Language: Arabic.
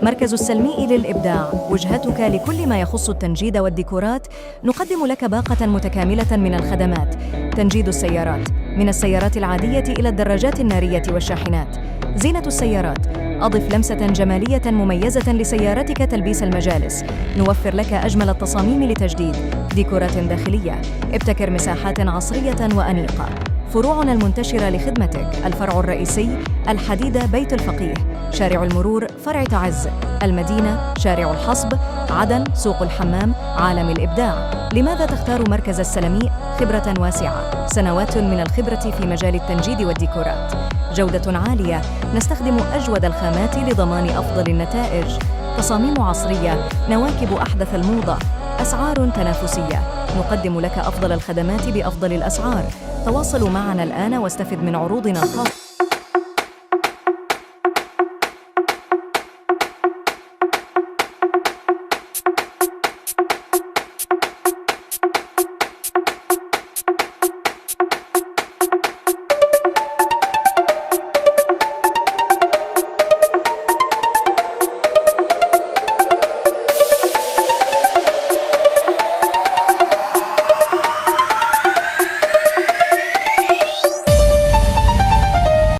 مركز السلمي للإبداع، وجهتك لكل ما يخص التنجيد والديكورات. نقدم لك باقة متكاملة من الخدمات: تنجيد السيارات، من السيارات العادية إلى الدراجات النارية والشاحنات. زينة السيارات، أضف لمسة جمالية مميزة لسيارتك تلبيس المجالس. نوفر لك أجمل التصاميم لتجديد ديكورات داخلية. ابتكر مساحات عصرية وأنيقة. فروعنا المنتشرة لخدمتك: الفرع الرئيسي الحديدة بيت الفقيه، شارع المرور فرع تعز، المدينة شارع الحصب، عدن سوق الحمام، عالم الإبداع. لماذا تختار مركز السلمي؟ خبرة واسعة، سنوات من الخبرة في مجال التنجيد والديكورات، جودة عالية، نستخدم أجود الخامات لضمان أفضل النتائج، تصاميم عصرية، نواكب أحدث الموضة، أسعار تنافسية. نقدم لك أفضل الخدمات بأفضل الأسعار. تواصلوا معنا الآن واستفد من عروضنا الخاصة.